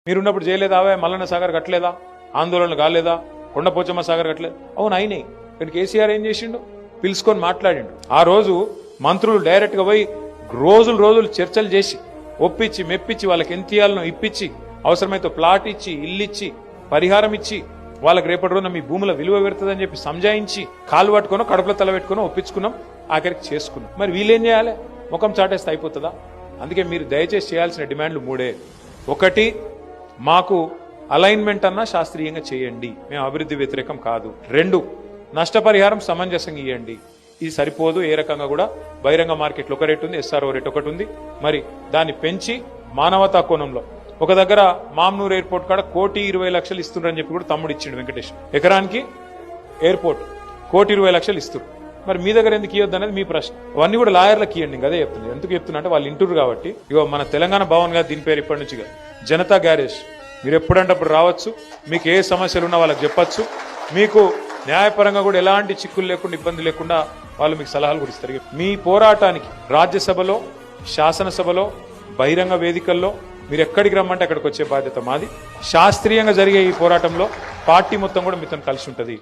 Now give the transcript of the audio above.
మీరున్నప్పుడు చేయలేదా మల్లన్న సాగర్ కట్టలేదా ఆందోళనలు కాలేదా కొండపోచమ్మ సాగర్ కట్టలేదు అవును అయినాయి కానీ కేసీఆర్ ఏం చేసిండు పిలుచుకొని మాట్లాడిండు ఆ రోజు మంత్రులు డైరెక్ట్ గా పోయి రోజులు చర్చలు చేసి ఒప్పించి మెప్పించి వాళ్ళకి ఎంత ఇయ్యాలనో ఇప్పించి అవసరమైతే ప్లాట్ ఇచ్చి ఇల్లు ఇచ్చి పరిహారం ఇచ్చి వాళ్ళకి రేపటి రోజున మీ భూముల విలువ పెడుతుందని చెప్పి సంజాయించి కాలు పట్టుకునో కడుపులో తల పెట్టుకునో ఒప్పించుకున్నాం ఆఖరికి చేసుకున్నాం మరి వీళ్ళేం చేయాలి ముఖం చాటేస్తే అయిపోతుందా అందుకే మీరు దయచేసి చేయాల్సిన డిమాండ్లు మూడే ఒకటి మాకు అలైన్మెంట్ అన్నా శాస్త్రీయంగా చేయండి మేము అభివృద్ధి వ్యతిరేకం కాదు రెండు నష్టపరిహారం సమంజసంగా ఇవ్వండి ఇది సరిపోదు ఏ రకంగా కూడా బహిరంగ మార్కెట్లో ఒక రేటు ఉంది ఎస్ఆర్ఓ రేట్ ఒకటి ఉంది మరి దాన్ని పెంచి మానవతా కోణంలో ఒక దగ్గర మామ్నూర్ ఎయిర్పోర్ట్ కాడ 1,20,00,000 ఇస్తుండ్రని చెప్పి కూడా తమ్ముడు ఇచ్చిండు వెంకటేష్ ఎకరానికి ఎయిర్పోర్ట్ 1,20,00,000 ఇస్తారు మరి మీ దగ్గర ఎందుకు ఇవ్వద్దు అనేది మీ ప్రశ్న అవన్నీ కూడా లాయర్లకు ఇవ్వండి అదే చెప్తుంది ఎందుకు చెప్తున్నా అంటే వాళ్ళు ఇంటూరు కాబట్టి ఇగో మన తెలంగాణ భవన్ గా దీని పేరు ఇప్పటి నుంచి జనతా గ్యారేజ్ మీరు ఎప్పుడంటే అప్పుడు రావచ్చు మీకు ఏ సమస్యలు ఉన్నా వాళ్ళకి చెప్పచ్చు మీకు న్యాయపరంగా కూడా ఎలాంటి చిక్కులు లేకుండా ఇబ్బంది లేకుండా వాళ్ళు మీకు సలహాలు కూడా ఇస్తారు మీ పోరాటానికి రాజ్యసభలో శాసనసభలో బహిరంగ వేదికల్లో మీరు ఎక్కడికి రమ్మంటే అక్కడికి వచ్చే బాధ్యత మాది శాస్త్రీయంగా జరిగే ఈ పోరాటంలో పార్టీ మొత్తం కూడా మీతో కలిసి ఉంటుంది